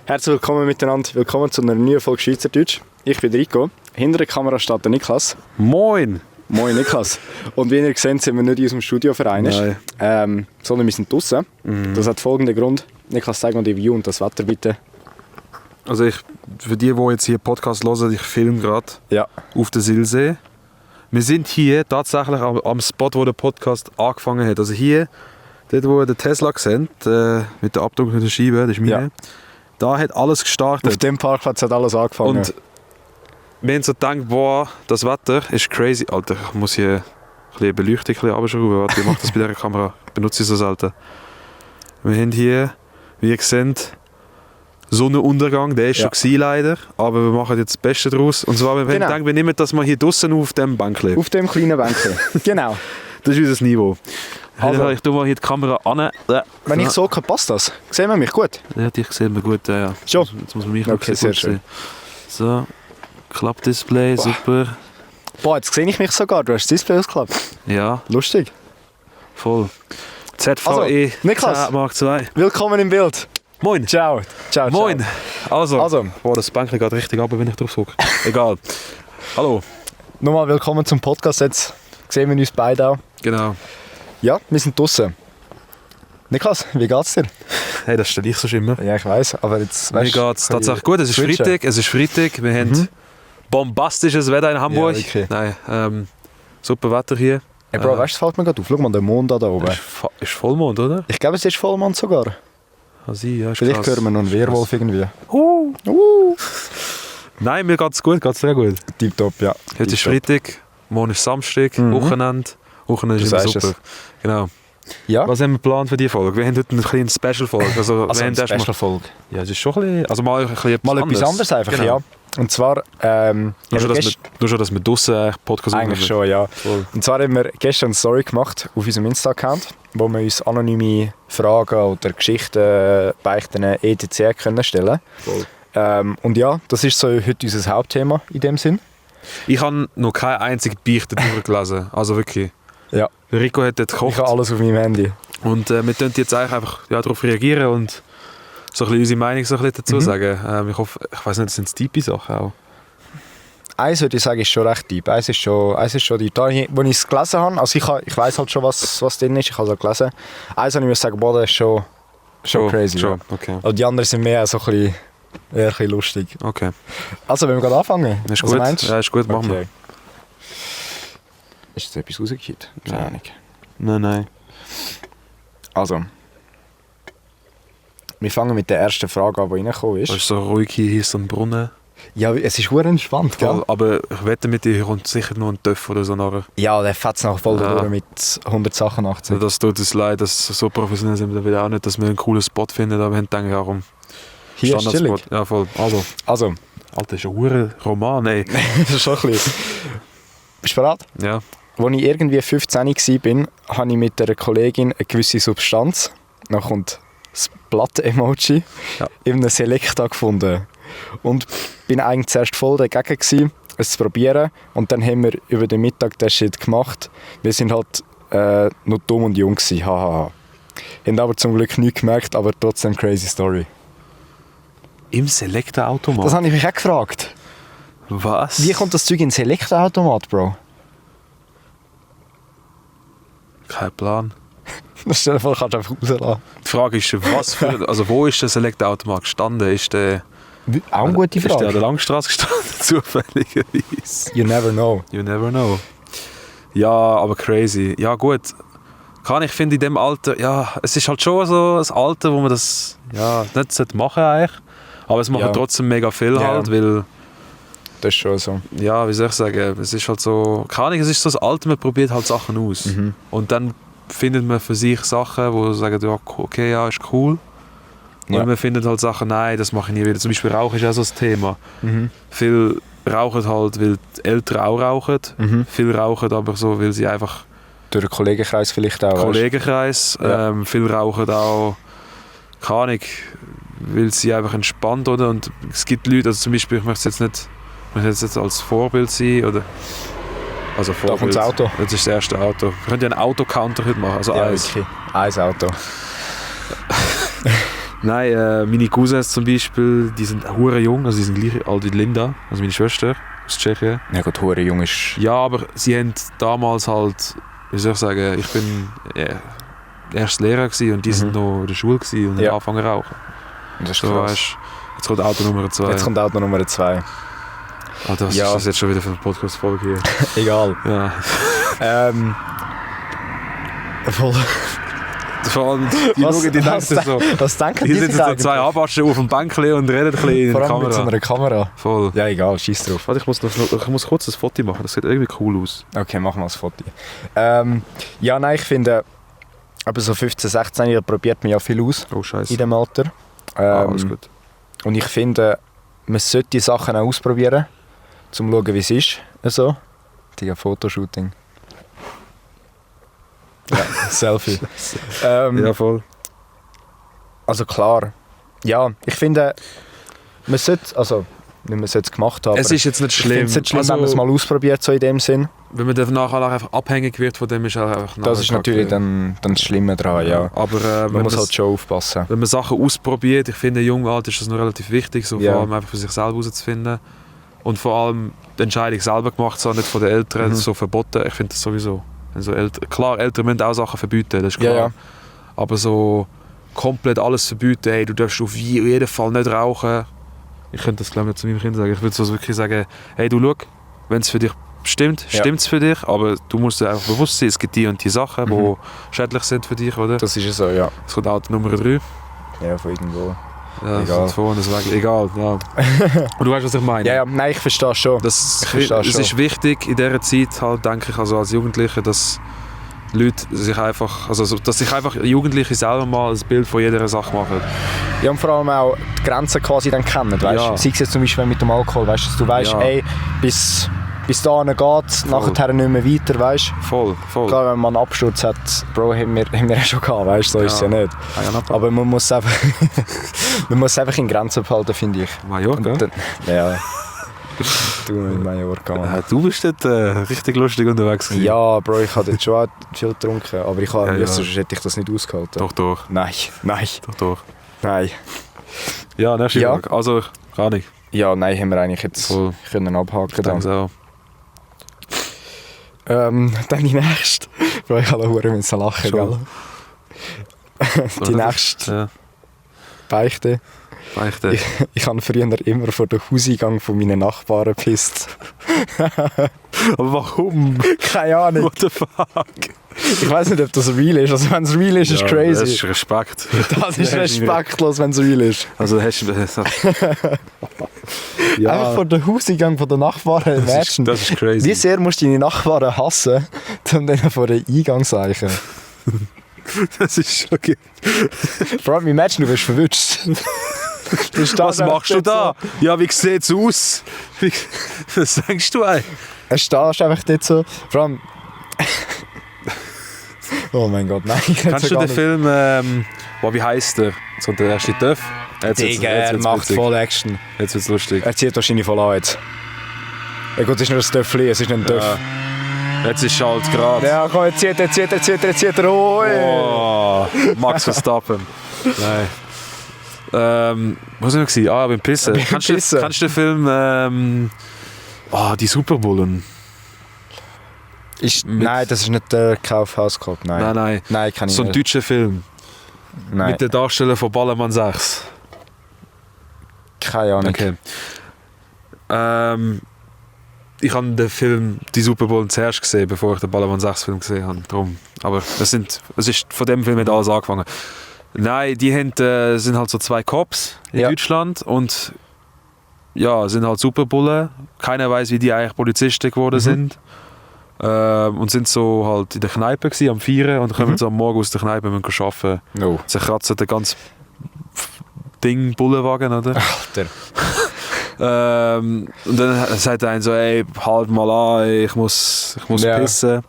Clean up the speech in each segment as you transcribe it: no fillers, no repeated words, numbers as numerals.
Herzlich willkommen miteinander, willkommen zu einer neuen Folge Schweizerdeutsch. Ich bin Rico, hinter der Kamera steht der Niklas. Moin! Moin Niklas. Und wie ihr seht, sind wir nicht in unserem Studio vereinigt, sondern wir sind draußen. Das hat folgenden Grund. Niklas, zeig mal die View und das Wetter bitte. Also für die jetzt hier Podcast hören, ich filme gerade auf der Silsee. Wir sind hier tatsächlich am Spot, wo der Podcast angefangen hat. Also hier, dort wo der Tesla gesehen mit der abdunkelnden Scheibe, das ist meine. Ja. Da hat alles gestartet. Auf dem Parkplatz hat alles angefangen. Und wir haben so gedacht, boah, das Wetter ist crazy. Alter, ich muss hier ein bisschen Beleuchtung runterschrauben. Warte, ich mache das bei dieser Kamera. Ich benutze sie so selten. Wir haben hier, wie ihr seht, Sonnenuntergang. Der ist schon gewesen, leider. Aber wir machen jetzt das Beste daraus. Und zwar, wir haben gedacht, wir nehmen das mal hier draußen auf dem Bänkchen. Auf dem kleinen Bänkchen. Genau. Das ist unser Niveau. Also, ich tue mal hier die Kamera an. Wenn ich so kann, passt das. Sehen wir mich gut? Ja, dich sehen wir gut. Ja. Schon? Jetzt muss man mich okay, sehr schön. So, Klappdisplay, super. Boah, jetzt sehe ich mich sogar. Du hast das Display ausgeklappt. Ja. Lustig. Voll. ZVE also, Niklas, Mark II. Willkommen im Bild. Moin. Ciao. Ciao. Moin. Also. Boah, das Bänkchen geht richtig ab, wenn ich drauf drücke. Egal. Hallo. Nochmal willkommen zum Podcast. Jetzt sehen wir uns beide auch. Genau. Ja, wir sind draußen. Niklas, wie geht's dir? Hey, das stelle ich so immer. Ja, ich weiss, aber jetzt... Mir geht's tatsächlich gut. Es ist Freitag. Wir haben bombastisches Wetter in Hamburg. Ja, okay. Nein, super Wetter hier. Hey Bro, weißt du, fällt mir gerade auf. Schau mal, der Mond da oben. Ist Vollmond, oder? Ich glaube, es ist Vollmond sogar. Also, ja, ist vielleicht krass. hören wir noch einen Werwolf irgendwie. Nein, mir geht's gut, geht's sehr gut. Tipptopp, ja. Heute ist Freitag, morgen ist Samstag, Wochenende. Wochenende ist immer super. Genau. Ja. Was haben wir geplant für diese Folge? Wir haben heute eine kleine Special-Folge. Also eine Special-Folge? Ja, es ist schon ein bisschen... Also mal etwas anderes einfach, genau. Ja. Und zwar... nur schon, dass wir draussen Podcast eigentlich machen. Schon, ja. Voll. Und zwar haben wir gestern eine Story gemacht auf unserem Insta-Account, wo wir uns anonyme Fragen oder Geschichten, Beichten, etc. können stellen. Voll. Und ja, das ist so heute unser Hauptthema in dem Sinn. Ich habe noch keine einzige Beichte durchgelesen. Also wirklich. Ja. Rico hat dort gekocht. Ich habe alles auf meinem Handy. Und wir können jetzt eigentlich einfach darauf reagieren und so ein bisschen unsere Meinung so ein bisschen dazu sagen. Ich hoffe, ich weiss nicht, sind es tiefe Sachen auch? Eins würde ich sagen, ist schon recht deep. Eins ist schon deep. Da, wo ich es gelesen habe, also ich weiss halt schon, was drin ist, ich habe es auch gelesen. Eins habe ich mir sagen, boah, das ist schon crazy. Schon. Okay. Und die anderen sind mehr so ein bisschen lustig. Okay. Also, wenn wir gerade anfangen. Ist gut. Meinst? Ja, ist gut, machen wir. Ist jetzt etwas rausgekippt? Keine Ahnung. Nein. Also. Wir fangen mit der ersten Frage an, die reingekommen ist. Es ist so ruhig hier ist so ein Brunnen. Ja, es ist verdammt entspannt, gell? Aber ich wette mit dir, kommt sicher noch ein Töff oder so nachher. Ja, der fährt es nachher voll durch mit 100 Sachen nachziehen. Das tut uns leid, dass so professionell sind wir wieder auch nicht, dass wir einen coolen Spot finden, aber wir haben gedacht, warum? Hier ist chillig. Ja, voll. Also. Alter, das ist ein Roman, ey. Das ist schon ein bisschen... Bist du bereit? Ja. Als ich irgendwie 15 war, habe ich mit einer Kollegin eine gewisse Substanz, dann kommt das Blatt-Emoji, in einem Selecta gefunden. Und bin eigentlich zuerst voll dagegen gewesen, es zu probieren. Und dann haben wir über den Mittag den Shit gemacht. Wir sind halt noch dumm und jung gewesen, hahaha. Haben aber zum Glück nichts gemerkt, aber trotzdem crazy Story. Im Selecta-Automat? Das habe ich mich auch gefragt. Was? Wie kommt das Zeug in den Selecta-Automat, Bro? Kein Plan. Stell dir vor, kannst du einfach rauslassen. Die Frage ist, also wo ist der Selecta-Automat gestanden? Ist der... Auch eine gute Frage. Ist der an der Langstrasse gestanden, zufälligerweise? You never know. You never know. Ja, aber crazy. Ja gut, ich finde in dem Alter, ja, es ist halt schon so ein Alter, wo man das nicht machen eigentlich. Aber es machen trotzdem mega viel halt, weil... Das ist schon so. Ja, wie soll ich sagen, es ist halt so... es ist so das Alter, man probiert halt Sachen aus. Und dann findet man für sich Sachen, wo man sagt, ja, okay, ja, ist cool. Und man findet halt Sachen, nein, das mache ich nie wieder. Zum Beispiel Rauchen ist auch so ein Thema. Viele rauchen halt, weil die Eltern auch rauchen. Viele rauchen aber so, weil sie einfach... Durch den Kollegenkreis vielleicht auch. Kollegenkreis. Viele rauchen auch, keine Ahnung, weil sie einfach entspannt, oder? Und es gibt Leute, also zum Beispiel, ich möchte jetzt als Vorbild sein, oder... Also Vorbild. Da kommt das Auto. Das ist das erste Auto. Wir können ja einen Autocounter heute machen, also ja, eins. Okay. Eins Auto. Nein, meine Cousins zum Beispiel, die sind hure jung, also die sind gleich alt wie Linda, also meine Schwester aus Tschechien. Ja gut, hure jung ist... Ja, aber sie haben damals halt, wie soll ich sagen, ich bin erst Lehrer gewesen und die sind noch in der Schule gewesen und haben angefangen zu rauchen. Das ist so, krass. Weißt, jetzt kommt Auto Nummer 2. Jetzt kommt Auto Nummer 2. Alter, was ist das jetzt schon wieder für eine Podcast-Folge hier? Egal. Ja. Voll. Vor allem die schauen, die denken so... Was denken Hier die sitzen sich so zwei Anbaschen auf dem Bänkchen und reden ein bisschen in Vor der allem Kamera. mit so einer Kamera. Voll. Ja, egal, scheiß drauf. Warte, ich muss kurz ein Foto machen, das sieht irgendwie cool aus. Okay, machen wir das Foto. Ja, nein, ich finde, aber so 15-, 16-Jährige probiert man ja viel aus Oh, scheiße. in dem Alter. Alles gut. Und ich finde, man sollte die Sachen auch ausprobieren, um zu schauen, wie es ist. Also, die Fotoshooting. Ja, Selfie. Ja, voll. Also klar. Ja, ich finde, man sollte, also nicht man sollte es gemacht haben. Es ist jetzt nicht ich finde schlimm. es nicht schlimm, Also, wenn man es mal ausprobiert, so in dem Sinn. wenn man dann nachher einfach abhängig wird von dem, ist auch einfach Das ist natürlich dann das Schlimme daran, ja. Aber Man muss halt schon aufpassen. wenn man Sachen ausprobiert, ich finde, im jungen Alter ist das noch relativ wichtig, so Ja. vor allem einfach für sich selber herauszufinden. Und vor allem die Entscheidung selber gemacht zu haben, nicht von den Eltern so verboten. Ich finde das sowieso. Also klar, Eltern müssen auch Sachen verbieten, das ist klar. Ja. Aber so komplett alles verbieten, hey, du darfst auf jeden Fall nicht rauchen. Ich könnte das glaube ich nicht zu meinem Kind sagen. Ich würde so wirklich sagen, hey du schau, wenn es für dich stimmt, stimmt es für dich, aber du musst dir einfach bewusst sein, es gibt die und die Sachen, die schädlich sind für dich, oder? Das ist ja so, ja. Es kommt Auto Nummer 3. Ja, von irgendwo. Ja, Egal. Vorne, deswegen, egal, ja. Und du weißt, was ich meine? Ja, nein, ich verstehe schon. Das, Ich verstehe es schon. ist wichtig in dieser Zeit, halt, denke ich, also als Jugendliche, dass Leute sich einfach, also dass sich einfach Jugendliche selber mal ein Bild von jeder Sache machen. Ja, und vor allem auch die Grenzen quasi dann kennen, weißt? Ja. Sei es jetzt zum Beispiel mit dem Alkohol, weißt? Dass du weißt, Ja. ey, bis dahin geht, nachher nicht mehr weiter, weißt? Voll. Klar, wenn man einen Absturz hat, Bro, haben wir ja schon gehabt, weißt? So ist es ja nicht. Aber man muss einfach, man muss einfach in Grenzen behalten, finde ich. Mallorca? Und dann, ja. Du mit Mallorca, Mann. Du bist dort richtig lustig unterwegs gewesen. Ja, Bro, ich habe dort schon auch viel getrunken, aber ich habe, Ja. sonst hätte ich das nicht ausgehalten. Doch. Nein. Nein. Ja, nächste Ja. Frage. Also, gar nicht. Ja, nein, haben wir eigentlich jetzt Voll. können abhaken. Dann. Denke Dann die nächste. Bro, ich habe Huren mit lachen, Schon. gell? so. Die nächste Ja, Beichte. Beichte. Ich habe früher immer vor dem Hauseingang von meinen Nachbarn gepisst. Aber warum? Keine Ahnung. What the fuck? Ich weiß nicht, ob das real ist. Also wenn es real ist, ist Ja, crazy. Das ist Respekt. Das ist respektlos, wenn es real ist. Also hast du... ja, Einfach vor dem Hauseingang von den Nachbarn. Imagine. das ist crazy. Wie sehr musst du deine Nachbarn hassen, um denen vor den Eingang zu eichen? Das ist schon geil. Vor allem, imagine, du wirst verwünscht. Was machst du da? Ja, wie sieht es aus? Was denkst du eigentlich? Du stehst einfach dort so. Vor allem. Oh mein Gott, nein. Kennst du den Film, wie heisst der? So der erste Töff? Digga, er macht voll Action. Jetzt wird's lustig. Er zieht wahrscheinlich voll an jetzt. Ja gut, es ist nur ein Töffli, es ist nicht ein Töff. Ja. Jetzt ist halt gerade. Ja, komm, jetzt zieht er. Oh, Oh, Max Verstappen. Nein. Wo sind wir gewesen? Ah, beim Pissen. Beim Kennst Pissen. du den Film die Superbullen? Nein, das ist nicht der Kaufhaus-Club, nein. Nein. Nein, kann ich So ein nicht. deutscher Film. Nein, Mit den Darstellern von Ballermann 6. keine Ahnung. Okay. Ich habe den Film «Die Superbullen» zuerst gesehen, bevor ich den Ballermann 6 Film gesehen habe. Darum. Aber es ist von dem Film hat alles angefangen. Nein, die sind halt so zwei Cops in Ja. Deutschland und ja, sind halt Superbullen. Keiner weiß, wie die eigentlich Polizisten geworden sind. Und sind so halt in der Kneipe gewesen, am Feiern und kommen so am Morgen aus der Kneipe und müssen arbeiten. No. Sie kratzen den ganzen Ding, Bullenwagen, oder? Alter. Und dann sagt einer so, ey, halt mal an, ey, ich muss Ja. pissen.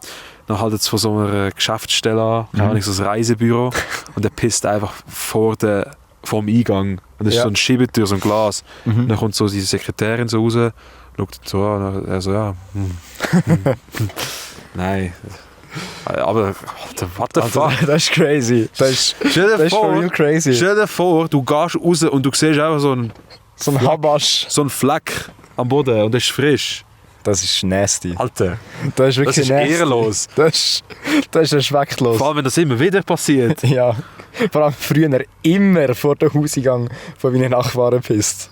Dann haltet es von so einer Geschäftsstelle an, keine Ahnung, so ein Reisebüro. Und der pisst einfach vor dem Eingang. Und das ist Ja. so ein Schiebetür, so ein Glas. Und dann kommt so die Sekretärin so raus, schaut ihn so an, und er so, ja. Nein. Aber, Alter, what the fuck? Das ist crazy. Das ist for real crazy. Stell dir vor, du gehst raus und du siehst einfach so ein Habasch. So ein Fleck am Boden und das ist frisch. Das ist nasty. Alter, das ist wirklich das ist nasty. ehrenlos. Das ist respektlos. Vor allem, wenn das immer wieder passiert. Ja, vor allem früher immer vor dem Hauseingang von meinen Nachbarn pisst.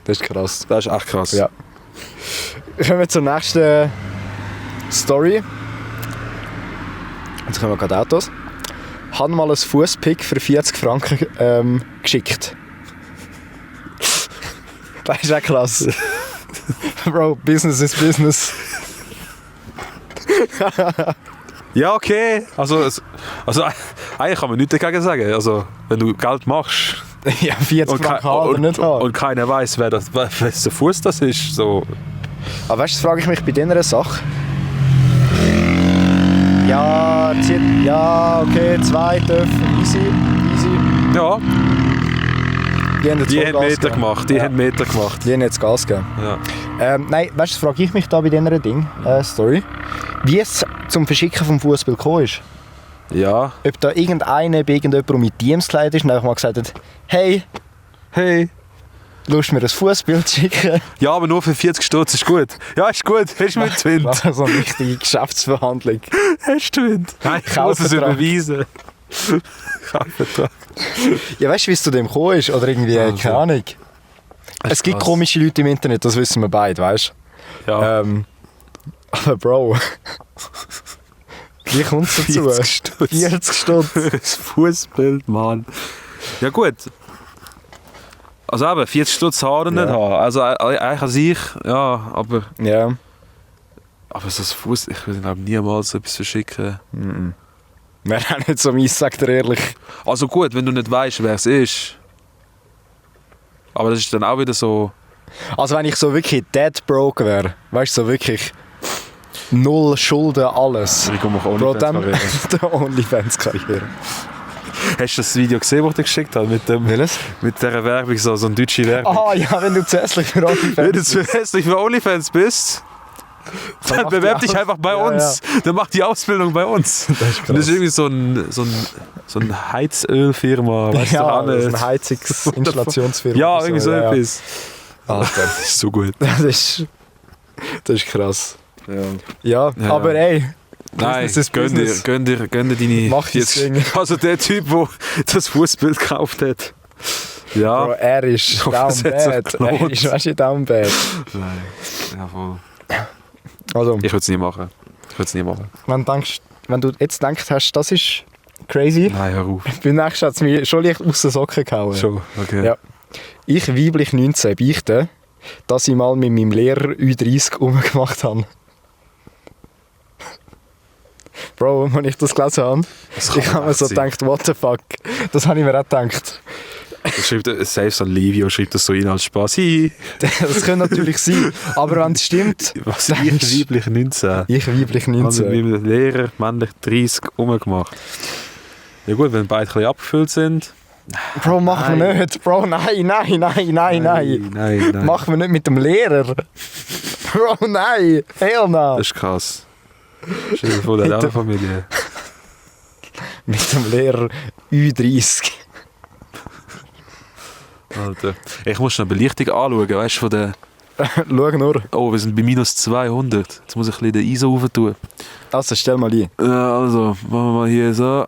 Das ist krass. Das ist echt krass. Ja. Kommen wir zur nächsten Story. Jetzt kommen wir gerade Autos. Ich habe mal ein Fußpick für 40 Franken geschickt. Das ist auch krass. Bro, Business is Business. Ja, okay. Also eigentlich kann man nichts dagegen sagen. Also, wenn du Geld machst ja, 40 Franken haben oder nicht haben. Und keiner weiß, wessen Fuß das ist. So. Aber weißt du, frage ich mich bei dieser Sache. Ja, okay, 2 dürfen, easy. Ja, Die haben Meter gemacht. Die haben jetzt Gas gegeben. Ja. Nein, weißt du, frage ich mich da bei dieser Story, wie es zum Verschicken vom Fußball gekommen ist. Ja. Ob da irgendeiner bei irgendjemandem mit Teams gekleidet ist und einfach mal gesagt hat, hey, Lust mir ein Fußbild zu schicken? Ja, aber nur für 40 Stutz ist gut. Ja, ist gut. Hast du mit Wind? Das ist so eine richtige Geschäftsverhandlung. Hast du Wind? Nein, ich muss es überweisen. Kaufvertrag. Ja, weißt du, wie es zu dem gekommen ist? Oder irgendwie, keine Ahnung. Es gibt komische Leute im Internet, das wissen wir beide, weißt du? Ja. Aber Bro, wie kommt es dazu? 40 Stutz. Das Fußbild, Mann. Ja gut. Also eben, 40 Stutz Haare nicht haben. Also eigentlich an sich, ja, aber... Ja. Aber so ein Fuß, ich würde glaube niemals so etwas verschicken. Wäre auch nicht so mies, sagt er ehrlich. Also gut, wenn du nicht weißt, wer es ist. Aber das ist dann auch wieder so... Also wenn ich so wirklich dead broke wäre, weißt du, so wirklich null Schulden, alles. Ich komme auf Bro, dann OnlyFans-Karriere. der OnlyFans-Karriere. Hast du das Video gesehen, das ich dir geschickt habe? Mit dieser Werbung, so eine deutsche Werbung. Ah ja, wenn du zu hässlich für OnlyFans Wenn du zu hässlich für OnlyFans bist, dann bewerb dich einfach bei uns. Dann mach die Ausbildung bei uns. Das ist krass. Und das ist irgendwie so ein Heizölfirma. Weißt Ja, du, so eine Heizungsinstallationsfirma. Ja, irgendwie so etwas. Alter, Das ist so gut. das ist krass. Ja, Ja. aber ey, Nein, Business is Business. gönn dir deine... Mach das Ding. Also der Typ, der das Fußbild gekauft hat. Ja. Bro, er ist Ich hoffe, down es hat sich bad. Er gelohnt. ist, weißt du, down bad. Nein. Ja, voll. Also, Ich würde es nie machen. wenn du jetzt denkst hast, das ist crazy, Nein, hör auf. beim nächsten hat es mich schon leicht aus den Socken gehauen. Schon, okay. Ja. Ich, weiblich 19, beichte, dass ich mal mit meinem Lehrer U30 rumgemacht habe. Bro, als ich das gelesen habe, ich habe mir so gedacht, what the fuck. Das habe ich mir auch gedacht. Selbst so ein Livio schreibt das so rein als Spaß. Hi. Das könnte natürlich sein, aber wenn es stimmt... Was? dann Ich ist- weiblich 19. Ich, weiblich Mit 19. meinem Lehrer, männlich 30, rumgemacht. Ja gut, wenn beide ein bisschen abgefüllt sind. Bro, machen wir nicht. Bro, nein. Nein. Machen wir nicht mit dem Lehrer. Bro, nein. Hell no. Das ist krass. Stell dir vor, der hat auch eine Familie. Mit dem Lehrer U30. Alter. Ich muss schnell eine Belichtung anschauen, weißt du, von der... Schau nur. Oh, wir sind bei minus 200. Jetzt muss ich ein bisschen den ISO rauf tun. Also, stell mal ein. Ja, also, machen wir mal hier so.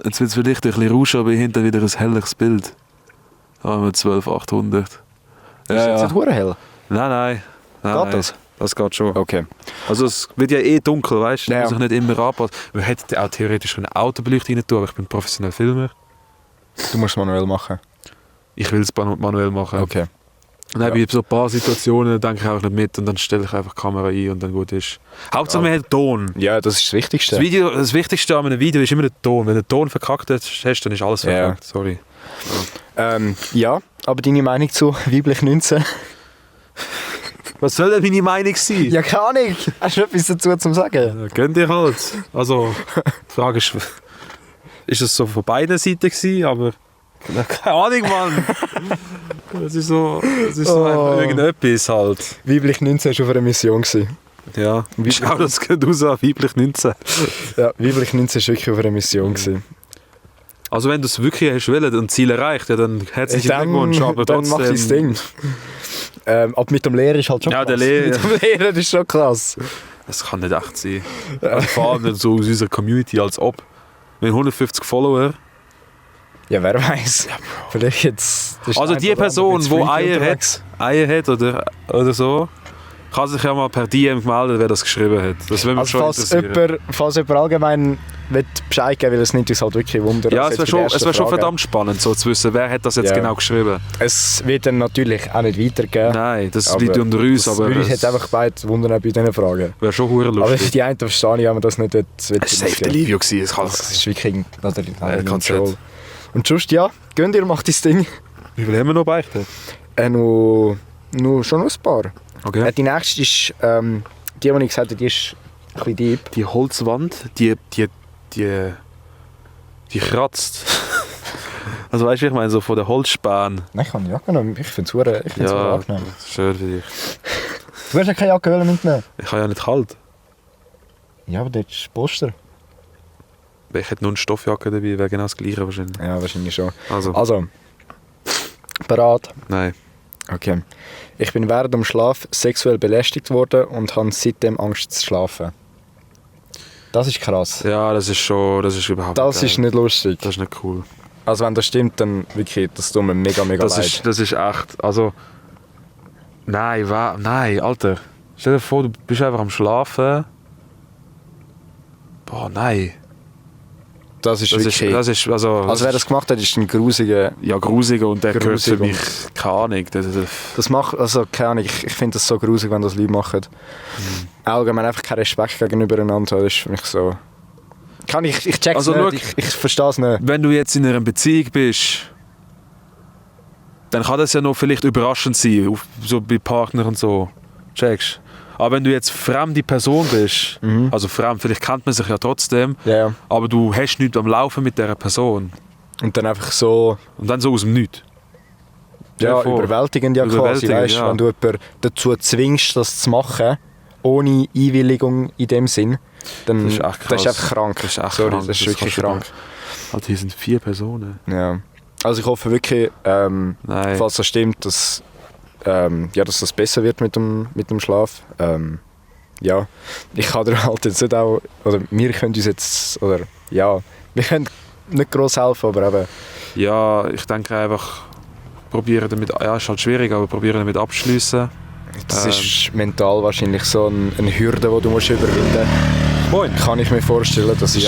Jetzt wird es vielleicht ein bisschen rauschen, aber hinter wieder ein helles Bild. Da haben wir 12.800. Ist jetzt nicht hure hell? Nein. Geht das? Das geht schon. Okay. Also es wird ja eh dunkel, weißt du? Ja. Muss sich nicht immer anpassen. Wir hätten auch theoretisch eine Autobeleuchtung rein tun, aber ich bin professioneller Filmer. Du musst es manuell machen. Ich will es manuell machen. Okay. Und dann bei so ein paar Situationen denke ich auch nicht mit und dann stelle ich einfach die Kamera ein und dann gut ist. Hauptsache wir haben Ton. Ja, das ist das Wichtigste. Das Wichtigste an einem Video ist immer der Ton. Wenn du den Ton verkackt hast, dann ist alles verkackt. Sorry. Ja, aber deine Meinung zu weiblich 19? Was soll denn meine Meinung sein? Ja, keine Ahnung. Hast du etwas dazu zu sagen? Ja, gönn dir halt. Also, die Frage ist es so von beiden Seiten gewesen, aber keine Ahnung, Mann. Es ist so einfach irgendetwas halt. Weiblich 19 war auf einer Mission. Ja, schau, das geht raus an Weiblich 19. Ja, Weiblich 19 war wirklich auf einer Mission. Gewesen. Also wenn du es wirklich hast wollen und Ziel erreicht, ja, dann herzlichen Glückwunsch, aber dann trotzdem... mach das Ding. Aber mit dem Lehrer ist halt schon Ja, krass. der Lehrer. Mit dem Lehrer ist schon krass. Das kann nicht echt sein. Also vor allem nicht so aus unserer Community, als ob. Wir haben 150 Follower. Ja, wer weiß. Vielleicht jetzt... Also die Person, die Eier hat oder so, kann sich ja mal per DM melden, wer das geschrieben hat. Das würde mich also schon interessieren. Falls jemand allgemein Bescheid geben will, es nimmt uns halt wirklich Wunder. Ja, es wäre schon verdammt spannend, so zu wissen, wer hat das jetzt genau geschrieben. Es wird dann natürlich auch nicht weitergeben. Nein, das liegt unter uns. Aber würde uns jetzt einfach beide wundern bei diesen Fragen. Wäre schon verdammt lustig. Aber die einen verstehe ich, wenn man das nicht... Es war safe der Livio. Das ist wirklich... Konzept. Und sonst, ja, gönnt ihr, macht das Ding. Wie viel haben wir noch beichtet? Schon noch ein paar. Okay. Die nächste ist, die ich gesagt habe, die ist ein bisschen deep. Die Holzwand, die kratzt. Also weißt du, ich meine, so von der Holzspan. Nein, ich habe eine Jacke genommen. Ich finde es angenehm. Schön für dich. Du hast ja keine Jacke mitnehmen. Ich habe ja nicht kalt. Ja, aber dort ist Poster. Ich hätte nur eine Stoffjacke dabei, wäre genau das gleiche wahrscheinlich. Ja, wahrscheinlich schon. Also. Bereit? Nein. Okay. Ich bin während dem Schlaf sexuell belästigt worden und habe seitdem Angst zu schlafen. Das ist krass. Ja, das ist überhaupt Das ist nicht lustig. Das ist nicht cool. Also wenn das stimmt, dann wirklich, das tut mir mega leid. Das ist echt, also... Nein, Alter. Stell dir vor, du bist einfach am Schlafen. Boah, nein. Das ist also wer das gemacht hat, ist ein grusiger... Ja, grusiger und der gehört für mich, keine Ahnung. Das macht, also keine Ahnung, ich finde das so grusig, wenn das Leute machen. Allgemein einfach keinen Respekt gegenübereinander, das ist für mich so... Ich check's also nicht, ich verstehe es nicht. Wenn du jetzt in einer Beziehung bist, dann kann das ja noch vielleicht überraschend sein, so bei Partnern und so. Checkst. Aber wenn du jetzt fremde Person bist, also fremd, vielleicht kennt man sich ja trotzdem, aber du hast nichts am Laufen mit dieser Person. Und dann einfach so... Und dann so aus dem Nichts. Ja, überwältigend quasi, weißt, ja. Wenn du jemanden dazu zwingst, das zu machen, ohne Einwilligung in dem Sinn, dann das ist einfach krank. Das ist echt krank. Das ist wirklich krank. Also hier sind 4 Personen. Ja. Also ich hoffe wirklich, falls das stimmt, dass das besser wird mit dem Schlaf. Ja, ich kann dir halt jetzt nicht auch, oder wir können uns jetzt, oder ja, wir können nicht gross helfen, aber eben. Ja, ich denke einfach, probieren damit, ja, ist halt schwierig, aber probieren damit abschließen. Das ist mental wahrscheinlich so eine Hürde, die du musst überwinden musst. Kann ich mir vorstellen, das ist...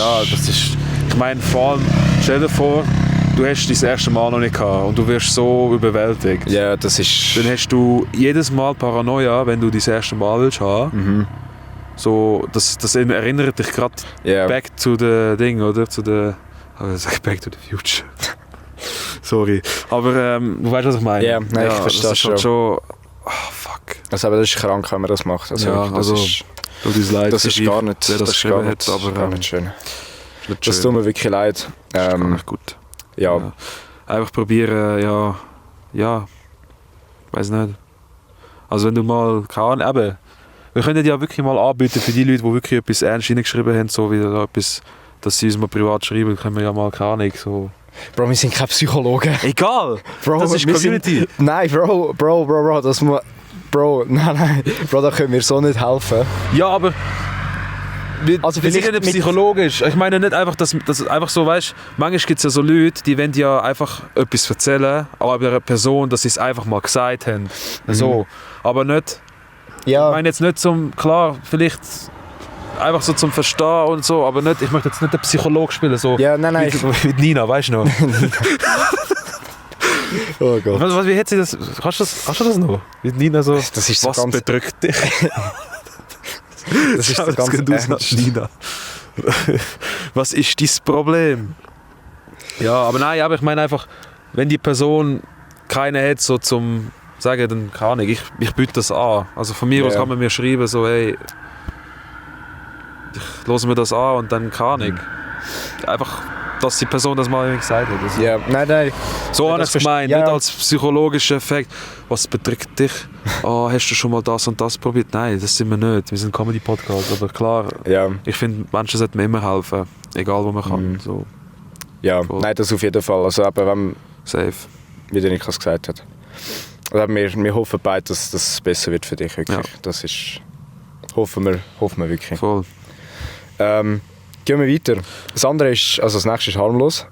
Ich meine, vor allem, stell dir vor, du hast das erste Mal noch nicht gehabt und du wirst so überwältigt. Ja, das ist... Dann hast du jedes Mal Paranoia, wenn du das erste Mal willst haben. So, das erinnert dich gerade back to the Ding, oder? Back to the future. Sorry. Aber du weißt, was ich meine. Ja, nein, ich verstehe das ist schon... Oh, fuck. Also, aber das ist krank, wenn man das macht. Also, ja, das ist gar nicht, gar nicht schön. Das tut mir wirklich leid. Das ist nicht gut. Ja. Einfach probieren, ja, weiß nicht. Also wenn du mal, keine Ahnung, eben, wir können ja wirklich mal anbieten für die Leute, die wirklich etwas ernst hingeschrieben haben, so wie etwas, dass sie uns mal privat schreiben, können wir ja mal, keine Ahnung, so... Bro, wir sind keine Psychologen. Egal! Bro, das ist Community. Nein, Bro, das muss... Bro, nein, Bro, da können wir so nicht helfen. Ja, aber... Also wir sind ja nicht psychologisch. Ich meine nicht einfach, dass einfach so, weißt, manchmal gibt es ja so Leute, die wollen ja einfach etwas erzählen, aber bei einer Person, dass sie es einfach mal gesagt haben. So. Aber nicht... Ja. Ich meine jetzt nicht zum... Klar, vielleicht... Einfach so zum Verstehen und so, aber nicht, ich möchte jetzt nicht den Psychologe spielen, so ja, nein. Mit Nina, weißt du noch? Oh Gott. Wie hätte sie das? Hast du das noch? Mit Nina so, das ist so was ganz bedrückt dich? Das ist so ganz ernst. Nina. Was ist dein Problem? Ja, aber ich meine einfach, wenn die Person keine hat, so zum sagen, dann keine Ahnung, ich biete das an. Also von mir aus kann man mir schreiben, so hey, ich höre mir das an und dann keine Ahnung. Einfach dass die Person das mal gesagt hat. Also. Ja, nein. So Ja, habe ich es gemeint, nicht als psychologischer Effekt. Was betrifft dich? Oh, hast du schon mal das und das probiert? Nein, das sind wir nicht. Wir sind ein Comedy-Podcast, aber klar, ich finde, Menschen sollten mir immer helfen, egal wo man kann. So. Ja, nein, das auf jeden Fall. Also, aber wenn, Safe. wie der Niklas gesagt hat. Also, wir hoffen beide, dass es besser wird für dich. Wirklich. Ja. Das ist... Hoffen wir wirklich. Voll. Gehen wir weiter. Das andere ist, also das nächste ist harmlos.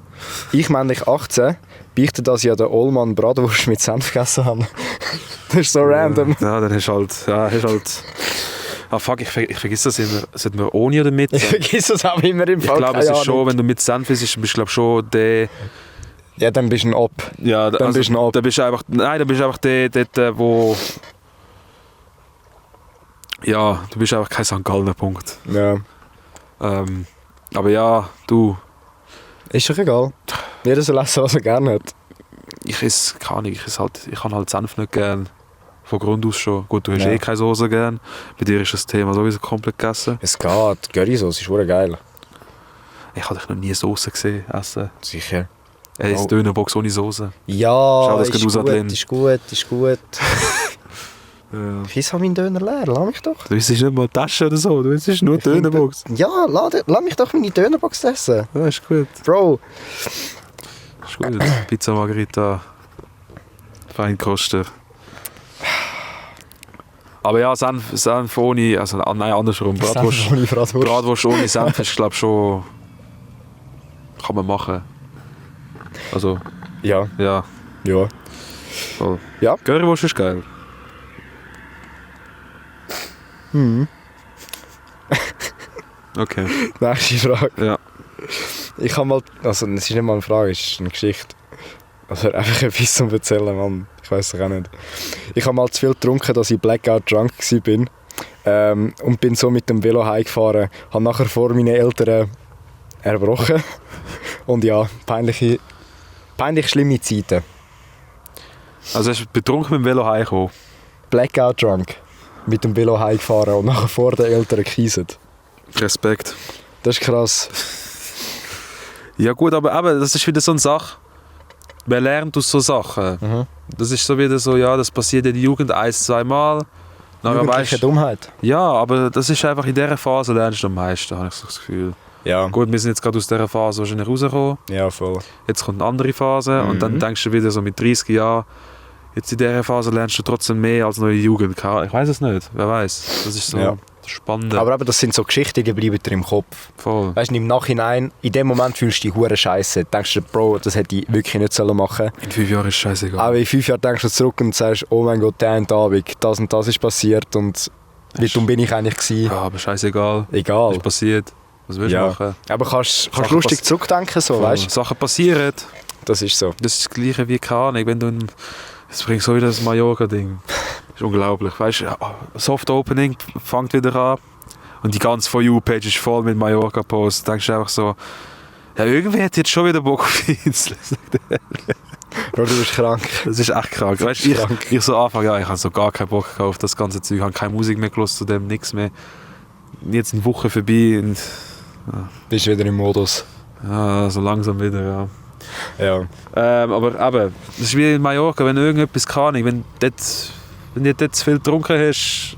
Ich, männlich 18, beichte, dass ich an der Ollmann Bratwurst mit Senf gegessen habe. Das ist so random. Ja, dann hast du halt... Ah fuck, ich vergesse das immer. Sollten wir ohne oder mit? Ich vergesse das auch immer im Fall. Ich glaube, es ist schon, wenn du mit Senf isst, bist du glaub, schon der... Ja, dann bist du ein Ob. Ja, dann bist du ein Ob. Dann bist du einfach... Nein, dann bist du einfach der, wo... Ja, du bist einfach kein St. Gallener, Punkt. Ja. Aber ja, du... Ist doch egal. Jeder soll essen, was er gerne hat. Ich kann halt Senf nicht gern. Von Grund aus schon. Gut, du hast Ja. keine Soße gern. Bei dir ist das Thema sowieso komplett gegessen. Es geht. Currysauce ist verdammt geil. Ich habe dich noch nie Soße gesehen essen. Sicher. Ey, ist Dönerbox ohne Soße. Ja, Schau, das ist geht raus, gut, Adeline. ist gut. Ja. Wieso habe ich meinen Döner leer? Lass mich doch. Du isst nicht mal eine Tasche oder so, du isst nur Dönerbox. Ja, lass mich doch meine Dönerbox essen. Ja, ist gut. Bro. Ist gut. Pizza Margherita. Feinkoster. Aber ja, Senf ohne, also nein, andersrum. Bratwurst, ohne Bratwurst. Bratwurst ohne Senf ist, glaube ich, schon... Kann man machen. Also, Ja. ja. Ja. Voll. Ja. Currywurst ist geil. Okay. Nächste Frage. Ja. Ich habe mal, also es ist nicht mal eine Frage, es ist eine Geschichte. Also einfach etwas zum Erzählen, Mann. Ich weiß es auch nicht. Ich habe mal zu viel getrunken, dass ich blackout drunk war. Und bin so mit dem Velo heimgefahren. Habe nachher vor meinen Eltern erbrochen. Und ja, peinlich schlimme Zeiten. Also hast du betrunken mit dem Velo heimgekommen? Blackout drunk. Mit dem Velo heimgefahren und nachher vor den Eltern gekieset. Respekt. Das ist krass. Ja gut, aber das ist wieder so eine Sache. Man lernt aus so Sachen. Das ist so wieder so, ja, das passiert in der Jugend 1-2 Mal. Jugendliche Dummheit. Ja, aber das ist einfach in dieser Phase lernst du am meisten, habe ich so das Gefühl. Ja. Gut, wir sind jetzt gerade aus dieser Phase wahrscheinlich rausgekommen. Ja, voll. Jetzt kommt eine andere Phase und dann denkst du wieder so mit 30 Jahren, jetzt in dieser Phase lernst du trotzdem mehr als noch in der Jugend. Ich weiß es nicht, wer weiß. Das ist so das Spannende. Aber eben, das sind so Geschichten, die bleiben dir im Kopf. Voll. Weißt du, im Nachhinein, in dem Moment fühlst du dich hure scheiße. Denkst du, Bro, das hätte ich wirklich nicht machen sollen. In 5 Jahren ist es scheißegal. Aber in 5 Jahren denkst du zurück und sagst, oh mein Gott, der Abend, das und das ist passiert und wie dumm bin ich eigentlich gewesen. Ja, aber scheißegal. Egal. Ist passiert. Was willst du machen? Aber kannst Sachen lustig zurückdenken, so, weißt du? Sachen passieren. Das ist so. Das ist das Gleiche wie keine Ahnung, wenn du jetzt bringst so wieder das Mallorca-Ding. Das ist unglaublich. Weißt du, Soft Opening fängt wieder an und die ganze For You-Page ist voll mit Mallorca-Posts. Da denkst du einfach so, ja, irgendwie hat jetzt schon wieder Bock auf Insel. Bro, du bist krank. Das ist echt krank. Weißt du, ich so anfangen, ja, ich habe so gar keinen Bock auf das ganze Zeug, ich habe keine Musik mehr gehört zu dem, nichts mehr. Jetzt eine Woche vorbei und Bist wieder im Modus. ja, so langsam wieder, ja. Ja. Aber eben, das ist wie in Mallorca, wenn du irgendetwas keine Ahnung, wenn du dort zu viel getrunken hast,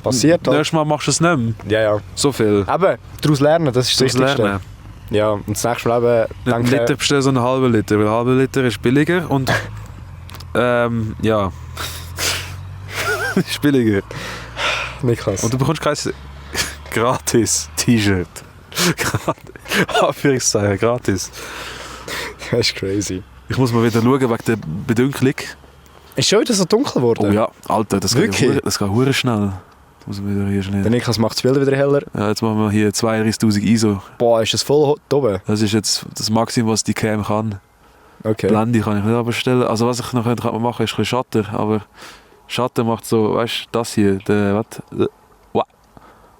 Passiert halt. nächstes Mal machst du es nicht mehr. Ja, ja. So viel. Aber daraus lernen, das ist das Daraus Wichtigste. lernen. Ja, und das nächste Mal eben Nicht einen Liter bestellen, sondern einen halben Liter, weil ein halber Liter ist billiger und ja. ist billiger. Niklas. Und du bekommst kein gratis T-Shirt. Anführungszeichen, gratis. Das ist crazy. Ich muss mal wieder schauen wegen der Bedünkelung. Ist schon wieder so dunkel geworden? Oh ja, Alter, das geht Wirklich? hure schnell. Muss man wieder hier schnell. Der Niklas macht das Bild wieder heller. Ja, jetzt machen wir hier 32.000 ISO. Boah, ist das voll oben? Das ist jetzt das Maximum, was die Cam kann. Okay. Blende kann ich nicht abstellen. Also was ich noch machen könnte, ist ein bisschen Schatten. Aber Schatten macht so, weißt du, das hier.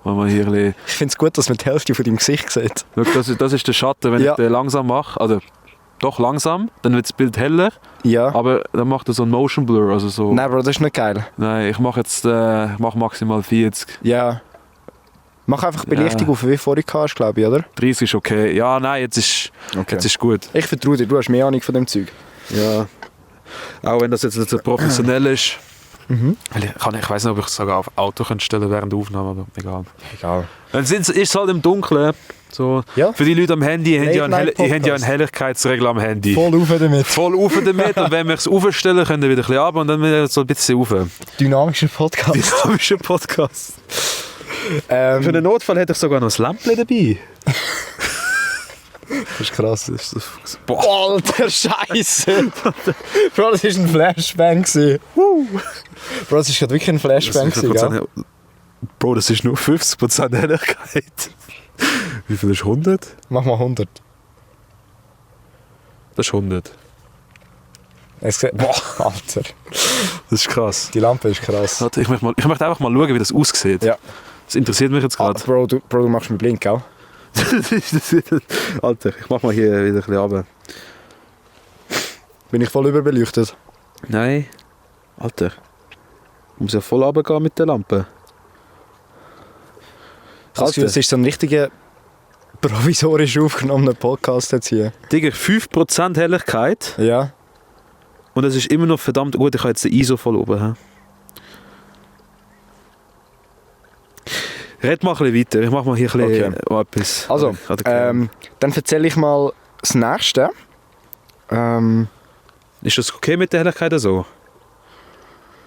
Wenn man hier ein bisschen... Ich finde es gut, dass man die Hälfte von deinem Gesicht sieht. Schau, das ist der Schatten, wenn Ja. ich den langsam mache. Also doch langsam, dann wird das Bild heller. Ja. Aber dann macht er so einen Motion Blur. Also so, Nein, Bro, das ist nicht geil. nein, ich mache jetzt mach maximal 40. Ja. Mach einfach Belichtung auf, wie vorhin hast, glaube ich, oder? 30 ist okay. Ja, nein, jetzt ist gut. Ich vertraue dir, du hast mehr Ahnung von dem Zeug. Ja. Auch wenn das jetzt nicht so professionell ist. Ich weiß nicht, ob ich es sogar auf Auto stellen könnte während der Aufnahme, aber egal. Dann ist es halt im Dunkeln. So. Ja. Für die Leute am Handy, die haben ja einen Podcast. Helligkeitsregler am Handy. Voll auf damit. Voll auf damit und wenn wir es aufstellen, können wir wieder ein bisschen runter und dann wieder so ein bisschen rauf. Dynamischer Podcast. Dynamischer Podcast. Für einen Notfall hätte ich sogar noch ein Lämpchen dabei. Das ist krass. Boah. Alter Scheiße! Bro, das war ein Flashbang. Bro, das ist gerade wirklich ein Flashbang. Bro, das ist nur 50% Helligkeit. Wie viel ist 100? Mach mal 100. Das ist 100. Boah, Alter. Das ist krass. Die Lampe ist krass. Warte, ich möchte einfach mal schauen, wie das aussieht. Ja. Das interessiert mich jetzt gerade. Bro, du machst mir blind, gell? Alter, ich mach mal hier wieder ein bisschen runter. Bin ich voll überbeleuchtet? Nein. Alter. Ich muss ja voll runtergehen mit der Lampe. Das ist so ein richtiger provisorisch aufgenommener Podcast jetzt hier. Digga, 5% Helligkeit. Ja. Und es ist immer noch verdammt gut. Ich habe jetzt den ISO voll oben. Red mal ein bisschen weiter. Ich mache mal hier ein bisschen etwas. Also, dann erzähle ich mal das Nächste. Ist das okay mit der Helligkeit so?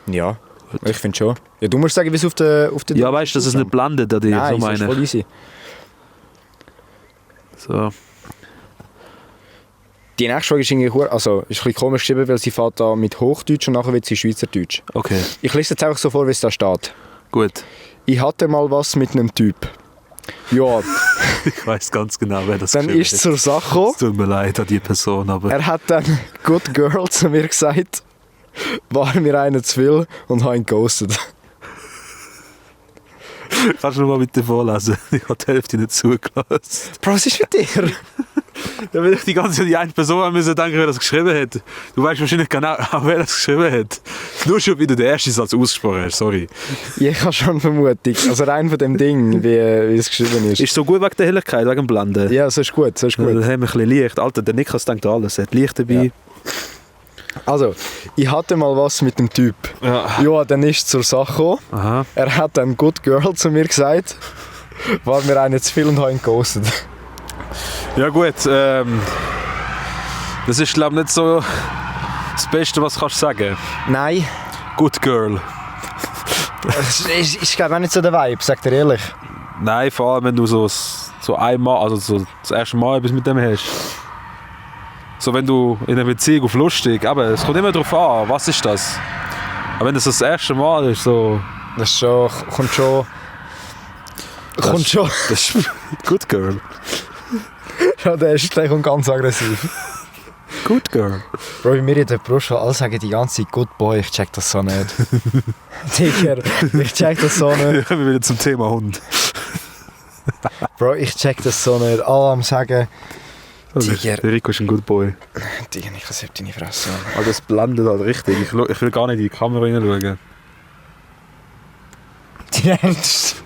Ja, ich finde schon. Ja, du musst sagen, wie es auf der Ja, weißt du, dass es nicht blendet an dir? Nein, so das ist voll easy. So. Die nächste Frage ist irgendwie ist ein bisschen komisch geschrieben, weil sie fährt da mit Hochdeutsch und nachher wird sie Schweizerdeutsch. Okay. Ich lese jetzt einfach so vor, wie es da steht. Gut. Ich hatte mal was mit einem Typ. Ja. Ich weiß ganz genau, wer das Dann ist es zur Sache gekommen. Es tut mir leid an die Person, aber... Er hat dann Good Girl zu mir gesagt, war mir einer zu viel und habe ihn ghostet. Kannst du noch mal bitte vorlesen? Ich habe die Hälfte nicht zugelassen. Bro, was ist mit dir? Da will ich die ganze Zeit die eine Person müssen denken, wer das geschrieben hat. Du weißt wahrscheinlich genau, wer das geschrieben hat. Nur schon, wie du den ersten Satz ausgesprochen hast, sorry. Ja, ich habe schon Vermutung. Also rein von dem Ding, wie es geschrieben ist. Ist so gut wegen der Helligkeit, wegen dem Blenden? Ja, so ist gut, so ist gut. Dann haben wir ein bisschen Licht. Alter, der Niklas denkt alles. Er hat Licht dabei. Ja. Also, ich hatte mal was mit dem Typ. Ja, dann ist es zur Sache gekommen. Aha. Er hat dann Good Girl zu mir gesagt, war mir einer zu viel und habe ihn ghostet. Ja gut, das ist glaube ich nicht so das Beste, was du kannst sagen. Nein. Good Girl. Das ist glaube ich auch nicht so der Vibe, sag dir ehrlich. Nein, vor allem wenn du so einmal, also so das erste Mal etwas mit dem hast. So wenn du in einer Beziehung auf lustig, aber es kommt immer darauf an, was ist das? Aber wenn das das erste Mal ist, so... Das ist schon, kommt schon... Das ist Good Girl. Ja, der ist gleich und ganz aggressiv. Good Girl. Bro, wie mir in der Brust alle sagen die ganze Zeit Good Boy, ich check das so nicht. Digga, ich check das so nicht. Wir wieder zum Thema Hund. Bro, ich check das so nicht. Alle am sagen... Digga. Der Rico ist ein Good Boy. Digga, ich kann deine Fresse. Aber das blendet halt richtig. Ich will gar nicht in die Kamera reinschauen.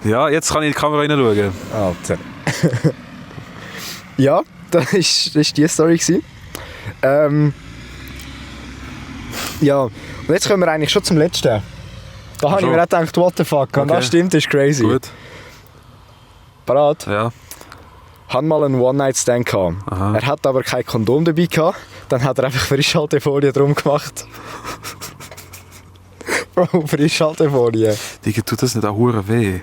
Ja, jetzt kann ich in die Kamera reinschauen. Alter. Ja, das war die Story. Ja, und jetzt kommen wir eigentlich schon zum Letzten. Da habe ich mir auch gedacht, what the fuck, und das stimmt, das ist crazy. Gut. Parat? Ja. Hat mal einen One-Night-Stand gehabt. Aha. Er hat aber kein Kondom dabei gehabt. Dann hat er einfach Frischhaltefolie drum gemacht. Bro, Frischhaltefolie. Digga, tut das nicht auch hure weh?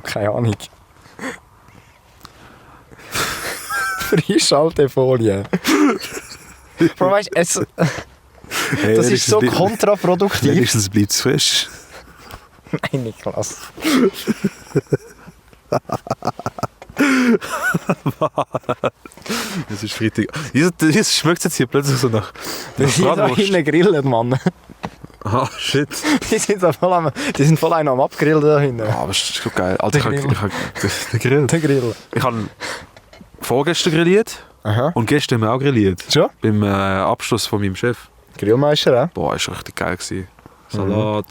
Keine Ahnung. Frischhaltefolie. Bro, weißt du, Hey, das ist so kontraproduktiv. Wenigstens bleibt es frisch. Nein, Niklas. Es ist Freitag. Jetzt schmeckt es jetzt hier plötzlich so nach Die sind da hinten grillen, Mann. Ah, shit. Die sind voll einer am Abgrillen da hinten. Ah, aber ist schon geil. Alter, der Grill. Der Grill. Ich habe vorgestern grilliert. Aha. Und gestern haben wir auch grilliert. Schon? Beim Abschluss von meinem Chef. Grillmeister, Boah, ist richtig geil gewesen. Salat.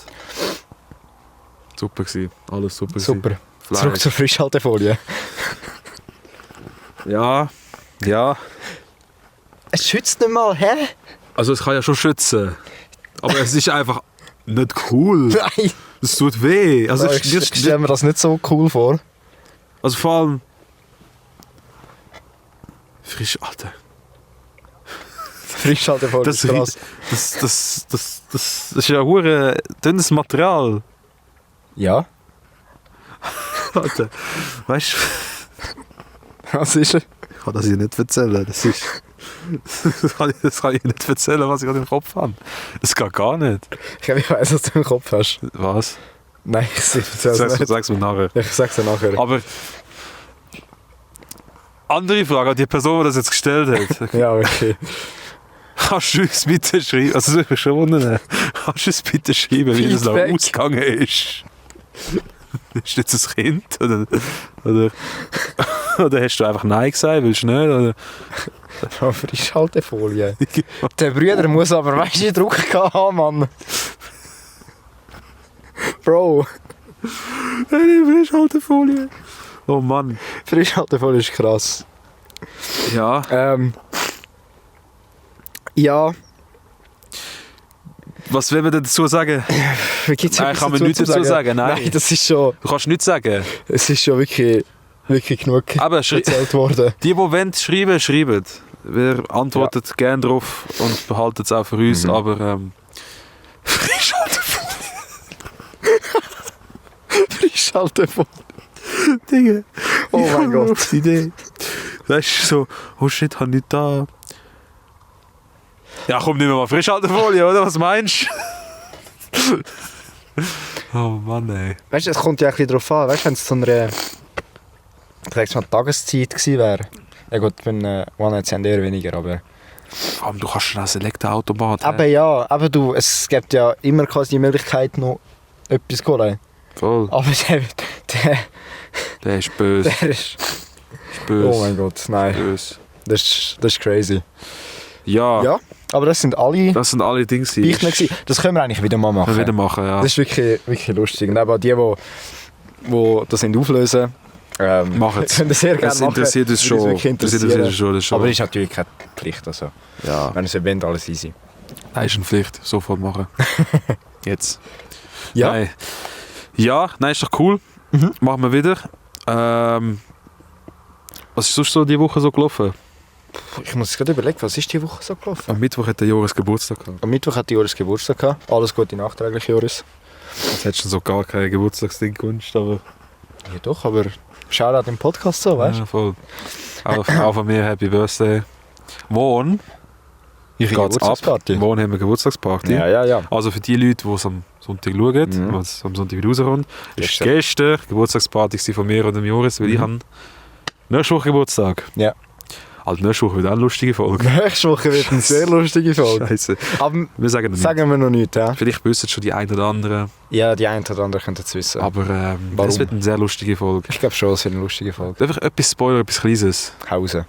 Super gewesen. Alles super. Super. Fleisch. Zurück zur Frischhaltefolie. Ja. Es schützt nicht mal, hä? Also es kann ja schon schützen. Aber es ist einfach nicht cool. Nein. Es tut weh. Also, Ich stelle mir das nicht so cool vor. also vor allem... Frischhalter. Frischhaltefolie Das, ist krass. das ist ja ein dünnes Material. Ja. Alter, weißt du, Was ist er? ich kann das hier nicht erzählen. Das kann ich nicht erzählen, was ich gerade im Kopf habe. Das geht gar nicht. Ich weiß, was du im Kopf hast. Was? Nein, ich erzähl's nicht. Sag's mir nachher. Ich sag's dir nachher. Aber andere Frage an die Person, die das jetzt gestellt hat. Ja, okay. Kannst du uns bitte schreiben, also das ist schon wundern, kannst du uns bitte schreiben, wie das noch Feedback. ausgegangen ist? Ist das ein Kind? Oder hast du einfach Nein gesagt, willst du nicht? Oder? Frischhaltefolie. Der Brüder muss aber, weißt du, Druck haben, Mann. Bro, Eine Frischhaltefolie. Oh Mann. Frischhaltefolie ist krass. Ja. Ja, Was will man denn dazu sagen? wie gibt's Nein, etwas kann man nichts dazu sagen, nein. Nein, das ist schon, Du kannst nichts sagen. es ist schon wirklich genug Aber erzählt worden. die wollen schreiben, schreiben. Wir antworten gerne drauf und behalten es auch für uns, aber Frischhaltefolie. Frischhaltefolie. Dinge. Oh Ich mein hab nur Gott. auf die Idee. Weißt du, so, oh shit, hab ich da. Ja, komm, nimm mal Frischhaltefolie, oder? Was meinst du? Oh Mann, ey. Weißt du, es kommt ja ein bisschen drauf an, weißt du, wenn es zu einer, ich sag's mal, Tageszeit gewesen wäre. Ja gut, wenn One-Night-Stand eher weniger, aber... Vor allem, du kannst schon ein Elektroautomat. Aber ja, aber du, es gibt ja immer quasi die Möglichkeit, noch etwas zu holen. Voll. Aber Der ist böse. der ist... Böse. Oh mein Gott, nein. Böse. Das ist crazy. Ja, Ja, aber das sind alle das sind alle Dinge. Beichten gewesen. Das können wir eigentlich wieder mal machen. Wieder machen, ja. Das ist wirklich lustig. Und eben die das sind auflösen, Machen's. können das sehr gerne Das machen. interessiert uns Würde schon. uns wirklich Das interessiert interessieren. uns schon. Das ist schon. Aber ist natürlich keine Pflicht. Also. ja, Wenn es wollen, alles easy. das ist eine Pflicht. Sofort machen. Jetzt. Ja. Nein. Ja, nein, ist doch cool. Machen wir wieder. Was ist sonst so die Woche so gelaufen? Ich muss gerade überlegen, was ist die Woche so gelaufen? Am Mittwoch hat der Joris Geburtstag gehabt. Am Mittwoch hat Joris Geburtstag gehabt. Alles Gute nachträglich, Joris. Jetzt hättest du so gar kein Geburtstagsding gewünscht, aber... Ja doch, aber schau auch im Podcast so, weißt du? Ja, voll. Auch von mir Happy Birthday. Morgen Ihre geht's ab. Geburtstagsparty. Morgen haben wir Geburtstagsparty. Ja. Also für die Leute, die es am Sonntag schauen, was am Sonntag wieder rauskommt, ist gestern Geburtstagsparty von mir und dem Joris, weil ich habe nächste Woche Geburtstag. Ja. Also nächste Woche wird auch eine lustige Folge. Nächste Woche wird eine sehr lustige Folge. Scheiße. Aber Wir sagen noch nicht. sagen wir noch nichts, ja? Vielleicht wissen schon die einen oder anderen, Ja, die einen oder anderen können es wissen. aber Warum? es wird eine sehr lustige Folge. Ich glaube schon, es wird eine lustige Folge. Einfach etwas Spoiler, etwas Kleines. Hause.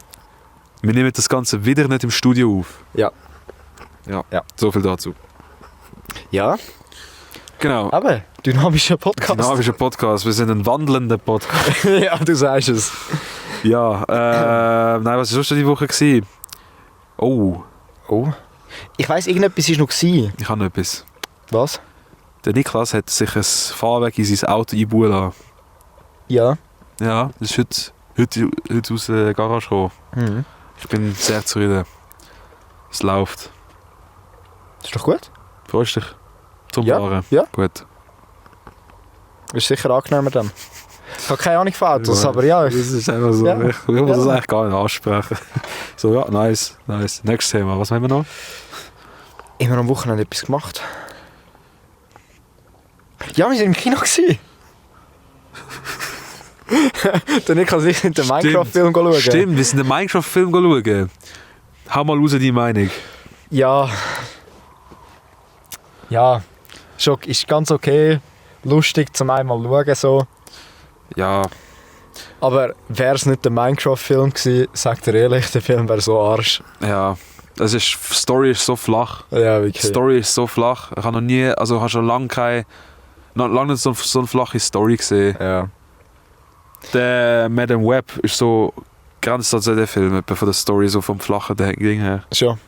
Wir nehmen das Ganze wieder nicht im Studio auf. Ja. Ja, Ja. so viel dazu. Ja, Genau. aber dynamischer Podcast. Dynamischer Podcast, wir sind ein wandelnder Podcast. Ja, du sagst es. Ja, nein, was war sonst die Woche? Gewesen? Oh, Oh. Ich weiss, irgendetwas war noch. Gewesen. ich habe noch etwas. Was? Der Niklas hat sich ein Fahrwerk in sein Auto einbauen lassen. Ja. Ja, das ist heute aus der Garage gekommen. Mhm. Ich bin sehr zufrieden. Es läuft. Ist doch gut. Freust dich zum Ja, Fahren? ja. Gut. Ist sicher angenehmer dann. Ich habe keine Ahnung von Autos, Ja, aber ja. Das ist einfach so. Ja. Ich muss das Ja. eigentlich gar nicht ansprechen. So, ja, nice. Nächstes Thema. Was haben wir noch? Immer am Wochenende etwas gemacht. Ja, wir waren im Kino. Gewesen. Der Nick kann sich in den Stimmt. Minecraft-Film schauen. Stimmt, wir sind den Minecraft-Film schauen. Hau mal raus deine Meinung. Ja. Ja. Schon, ist ganz okay. Lustig zum einmal schauen. So. Ja, Aber wäre es nicht der Minecraft-Film gewesen, sagt er ehrlich, der Film wäre so Arsch. ja. Die Story ist so flach. Ja, Die wirklich. Story ist so flach. Ich habe noch nie, also ich habe schon lange keine lange nicht so eine flache Story gesehen. Ja. Der Madame Web ist so ganz so der Film, von der Story, so vom flachen Ding her. Schon?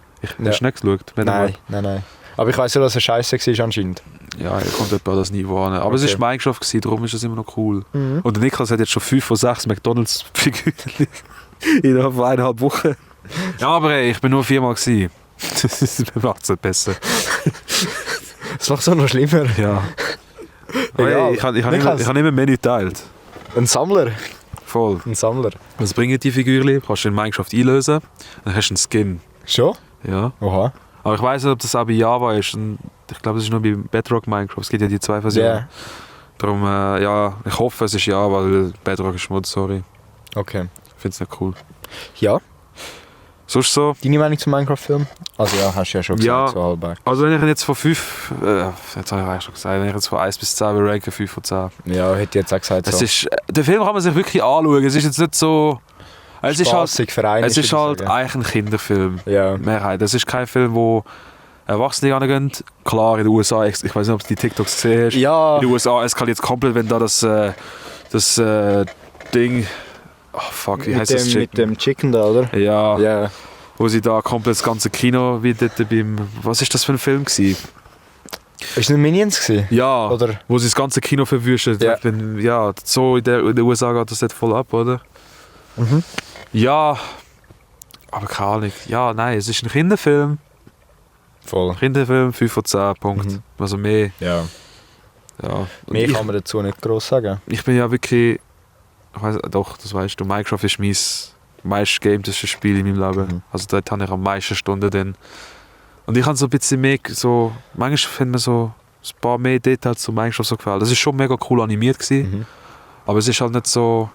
Hast du nicht geschaut? Nein. Aber ich weiss ja, dass er scheiße war anscheinend. Ja, er kommt etwa an das Niveau an. Aber es war Minecraft, darum ist es immer noch cool. Mhm. Und der Niklas hat jetzt schon 5 von 6 McDonalds-Figuren innerhalb von 1,5 Wochen. Ja, aber ey, ich bin nur 4-mal gewesen. Das macht es nicht besser. Das macht es auch noch schlimmer. Ja. Hey, ich habe nicht mehr Menü geteilt. Ein Sammler. Voll. Ein Sammler. Was bringen die Figürchen? Kannst du in Minecraft einlösen, dann hast du einen Skin. Schon? Ja. Oha. Aber ich weiss nicht, ob das auch bei Java ist. Und ich glaube, das ist nur bei Bedrock Minecraft. Es gibt ja die 2 Versionen. Yeah. Darum, ja, ich hoffe, es ist ja, weil Bedrock ist Mod, sorry. Okay. Ich finde es nicht cool. Ja. Sonst so? Deine Meinung zum Minecraft-Film? Also ja, hast du ja schon gesagt, Ja, so halbwegs. Also wenn ich ihn jetzt von 5, jetzt habe ich eigentlich schon gesagt, wenn ich jetzt von 1 bis 10 ranken, 5 von 10. Ja, hätte ich jetzt auch gesagt. Es So. ist, den Film kann man sich wirklich anschauen. Es ist jetzt nicht so... Es ist halt, Verein, es ist halt sagen. eigentlich ein Kinderfilm. Ja. Mehrheit. Es ist kein Film, wo Erwachsene angehen. Klar, in den USA, ich weiß nicht, ob du die TikToks gesehen hast. Ja. In den USA eskaliert es komplett, wenn da das Ding... Oh fuck, wie heißt das? Mit dem Chicken da, oder? Ja, Ja. wo sie da komplett das ganze Kino wie dort beim... Was ist das für ein Film gewesen? Ist es nicht Minions gewesen? Ja, Oder? wo sie das ganze Kino verwischen. Ja. Ja, so in den USA geht das nicht voll ab, oder? Mhm. Ja, aber keine Ahnung. Ja, nein, es ist ein Kinderfilm. Voll. Kinderfilm, 5 von 10 Punkte. Mhm. Also mehr. Ja. Ja. Und Mehr kann man dazu nicht gross sagen. ich bin ja wirklich... Ich weiss, doch, das weißt du. Minecraft ist mein meist gameteste Spiel in meinem Leben. Mhm. Also dort habe ich am meisten Stunden drin. Und ich habe so ein bisschen mehr so... Manchmal finden mir so ein paar mehr Details zu Minecraft so gefallen. Das ist schon mega cool animiert gewesen. Mhm. Aber es ist halt nicht so...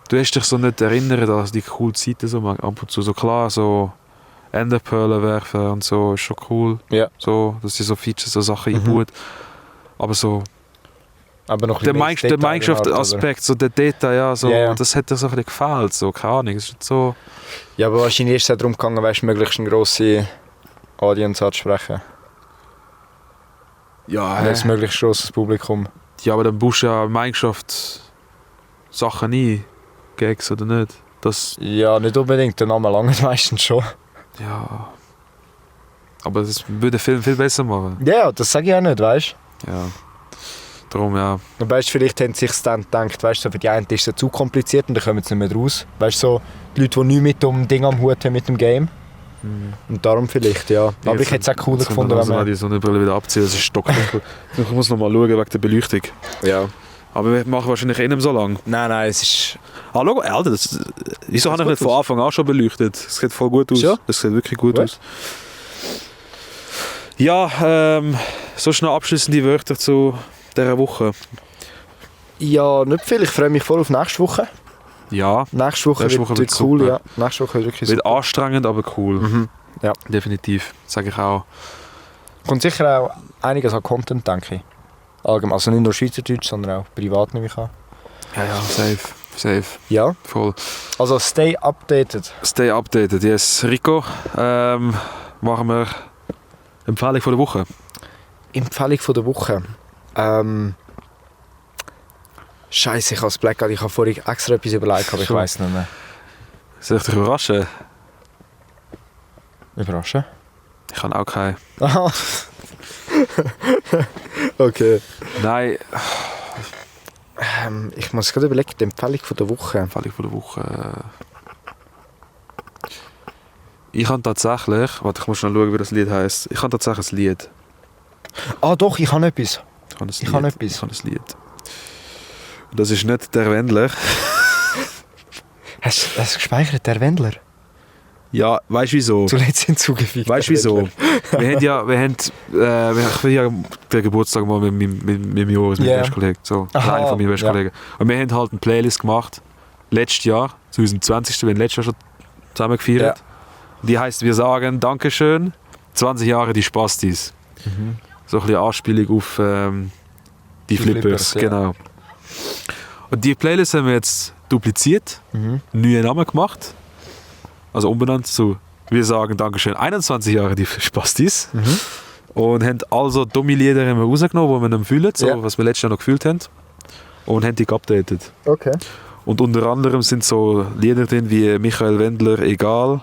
Du hast dich so nicht erinnert an die coole Zeiten so ab und zu. So klar, so Enderperlen werfen und so ist schon cool. Ja. So, dass sie so Features, so Sachen Mhm. einbauen. Aber so... Aber noch ein Der, bisschen der Detail Minecraft-Aspekt, so der Detail, ja, so, Ja, ja. das hat dir so ein bisschen gefällt. So, keine Ahnung, es ist nicht so... Ja, aber wahrscheinlich ist es auch darum gegangen, weißt, möglichst eine grosse Audience anzusprechen. Ja, Ein möglichst grosses Publikum. ja, aber dann baust du ja Minecraft Sachen ein. Gags oder nicht? Das... Ja, nicht unbedingt. Der Name lange meistens schon. Ja... Aber das würde den Film viel besser machen. Ja, das sage ich auch nicht, weißt Ja. Darum, ja. du? Weißt, vielleicht haben sie sich dann gedacht, weißt, so für die einen ist es zu kompliziert und dann kommen sie nicht mehr raus. Weißt du, so die Leute, die nichts mit dem Ding am Hut haben mit dem Game. Und darum vielleicht, ja. Aber ich hätte es auch cooler gefunden, wenn man man... die Sonnenbrille wieder abziehen, das ist stockdunkel. Ich muss noch mal schauen wegen der Beleuchtung. Ja. Aber wir machen wahrscheinlich eh nicht so lange. Nein, es ist... Ah, schau, Alter, wieso habe ich nicht von Anfang an schon beleuchtet? Es sieht voll gut aus. Ja? Das sieht wirklich gut Gut. aus. Ja, so schnell abschließende Wörter zu dieser Woche. Ja, nicht viel. Ich freue mich voll auf nächste Woche. Ja, Nächste Woche Nächste wird, Woche wird wird cool, super. ja. Nächste Woche wird wirklich wird super. anstrengend, aber cool. Mhm. Ja. Definitiv, sage ich auch. Kommt sicher auch einiges an Content, denke ich. Allgemein. Also nicht nur Schweizerdeutsch, sondern auch privat, nehme ich an. Ja, safe, Ja. voll. Also stay updated. Stay updated, yes. Rico, machen wir Empfehlung von der Woche. Empfehlung von der Woche. Scheiße, ich habe das Blackout. Ich habe vorhin extra etwas überlegt, aber ich So. weiß nicht mehr. Soll ich dich überraschen? Überraschen? Ich kann auch keinen. Aha. Okay. Nein, Ich muss gerade überlegen, die Empfehlung von der Woche. Empfehlung von der Woche. Ich habe tatsächlich, warte, ich muss schnell schauen, wie das Lied heisst. Ich habe tatsächlich ein Lied. Ah doch, ich habe etwas. Ich habe ein Ich Lied. habe etwas. Ich habe ein Lied. Und das ist nicht der Wendler. Hast du gespeichert, der Wendler? Ja, weißt du wieso? Zuletzt hinzugefügt. Weißt du wieso? wir haben ja den Geburtstag mal mit meinem Joris, mit Ja. meinem besten Kollegen. So, Aha, einer von meinen besten ja. Kollegen. Und wir haben halt eine Playlist gemacht, letztes Jahr, 2020, wir haben letztes Jahr schon zusammen gefeiert. Ja. Die heisst, wir sagen Dankeschön, 20 Jahre die Spastis. Mhm. So ein bisschen Anspielung auf die Flippers, Flippers, ja. genau. Und die Playlist haben wir jetzt dupliziert, Mhm. neue Namen gemacht. Also umbenannt zu Wir sagen Dankeschön 21 Jahre die Spastis. Mhm. Und haben also dumme Lieder haben wir rausgenommen, die wir nicht fühlen, so, Ja. was wir letztes Jahr noch gefühlt haben. Und haben die geupdatet. Okay. Und unter anderem sind so Lieder drin wie Michael Wendler, Egal.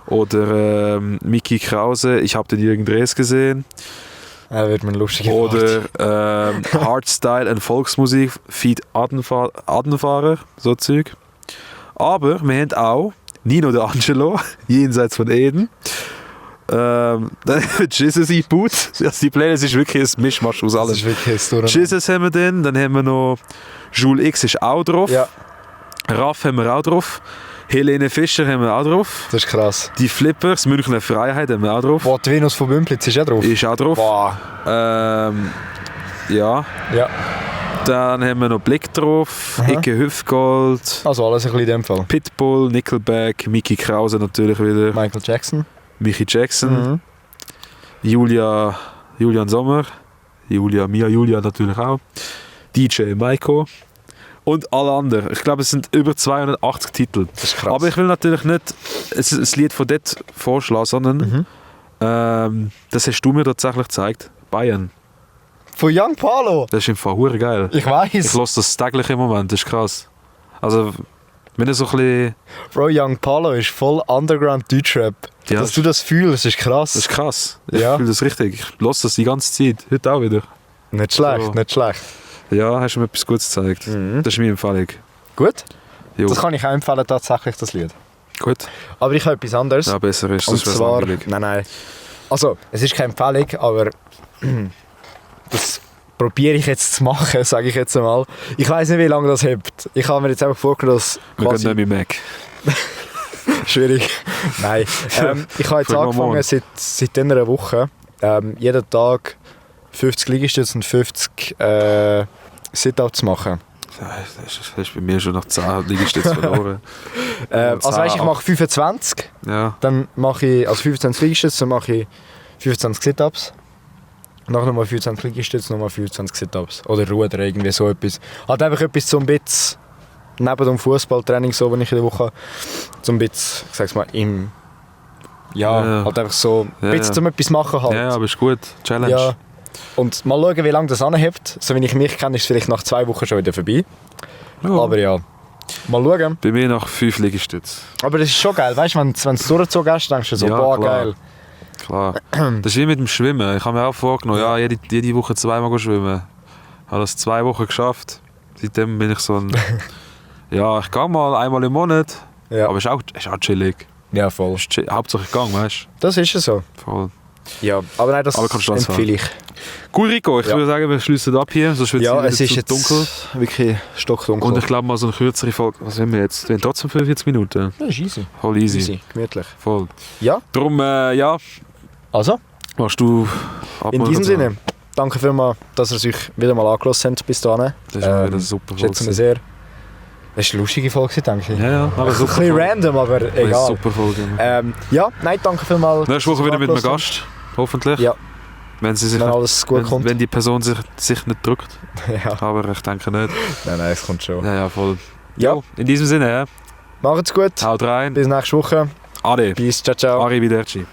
Oder Mickey Krause, Ich hab den Jürgen Drees gesehen. Wird man lustig Oder Hardstyle und Volksmusik, Feed Adenfahrer, so Zeug. Aber wir haben auch Nino D'Angelo, Jenseits von Eden. Dann haben wir Jesus eingebaut. Also die Playlist ist wirklich ein Mischmasch aus Das allem. ist wirklich ein Durcheinander. Jesus haben wir dann haben wir noch Jules X ist auch drauf. Ja, Raff haben wir auch drauf. Helene Fischer haben wir auch drauf. das ist krass. Die Flippers, Münchner Freiheit haben wir auch drauf. Boah, die Venus von Bümplitz ist auch drauf. Ist auch drauf. Boah. Ja. Ja, Dann haben wir noch Blick drauf, Aha. Icke Hüftgold, also alles ein bisschen in dem Fall. Pitbull, Nickelback, Mickey Krause natürlich wieder, Michael Jackson. Michi Jackson, Mhm. Julian Sommer, Julia natürlich auch, DJ Maiko und alle anderen. Ich glaube, es sind über 280 Titel. Das ist krass. Aber ich will natürlich nicht ein Lied von dort vorschlagen, sondern das hast du mir tatsächlich gezeigt. Bayern. Von Young Palo. Das ist im Fall hure geil. Ich Ich weiß. höre das täglich im Moment, das ist krass. Also, wenn ich so ein bisschen... Bro, Young Palo ist voll Underground Deutschrap. Ja, Dass du das fühlst, ist krass. Das ist krass. Ich Ja. fühle das richtig. Ich höre das die ganze Zeit. Heute auch wieder. Nicht schlecht, So. nicht schlecht. Ja, hast du mir etwas Gutes gezeigt. Mhm. Das ist meine Empfehlung. Gut, Jo. das kann ich auch empfehlen, tatsächlich, das Lied. Gut. Aber ich habe etwas anderes. Ja, besser ist Und das wäre zwar, langweilig. nein. Also, es ist keine Empfehlung, aber das probiere ich jetzt zu machen, sage ich jetzt einmal. Ich weiß nicht, wie lange das hebt. Ich habe mir jetzt einfach vorgestellt, dass Wir gehen quasi nicht mehr Mac. schwierig. Nein. Ich habe jetzt Frag mal angefangen, morgen. seit einer Woche, jeden Tag 50 Liegestütze und 50 Sit-Ups zu machen. Das ist bei mir schon nach 10 Liegestütze verloren. Also weißt, ich mache 25, Ja. dann mache ich also 25 Liegestütze, dann mache ich 25 Sit-Ups. Nachher nochmal 25 Liegestütze, nochmal 25 Sit-Ups. Oder Ruder, irgendwie so etwas. Halt einfach etwas so ein bisschen neben dem Fußballtraining, so, wenn ich in der Woche so ein bisschen, ich sag's mal, Ja. halt einfach so ein Ja, bisschen ja. zum etwas machen halt. Ja, aber ist gut. Challenge. Ja. Und mal schauen, wie lange das anhebt. So wie ich mich kenne, ist es vielleicht nach 2 Wochen schon wieder vorbei. Ja. Aber ja, mal schauen. Bei mir nach 5 Liegestütze. Aber das ist schon geil, weißt du, wenn du es durchgezogen hast, denkst du so, Ja, boah, klar. geil. Klar. Das ist wie mit dem Schwimmen. Ich habe mir auch vorgenommen, ja, jede Woche 2-mal schwimmen. Ich habe das 2 Wochen geschafft. Seitdem bin ich so ein... ja, ich gehe mal einmal im Monat. Ja, Aber ist auch chillig. ja voll. Ist Hauptsache ich gehe, weißt Das ist es so. du? Voll. Ja, aber nein, das Aber kannst du das empfehle ich. Cool, Rico. Ich Ja. würde sagen, wir schließen ab hier. Sonst wird Ja, wieder es ist zu jetzt dunkel. wirklich stockdunkel. Und ich glaube mal so eine kürzere Folge. Was haben wir jetzt? Wir haben trotzdem 45 Minuten. das ist easy. Voll easy. Gemütlich. Voll. Ja, Darum, ja, also, machst du in diesem Sinne, danke vielmals, dass ihr euch wieder mal angelassen habt bis dahin. Das ist wieder super. Schätzen wir sehr. Das war eine lustige Folge, denke ich. Ja, ja, aber Ein super. bisschen Folge. random, aber Das ist egal. super Folge. Ja, nein, danke vielmals. Nächste Woche wieder mit einem angelassen. Gast. Hoffentlich. Ja. Wenn sie sich Wenn nicht, alles gut kommt. wenn die Person sich nicht drückt. Ja. Aber ich denke nicht. Nein, es kommt schon. Ja, ja, voll. Ja. Jo, in diesem Sinne, ja. Macht's gut. Haut rein. Bis nächste Woche. Ade. Peace. Ciao, ciao. Arrivederci.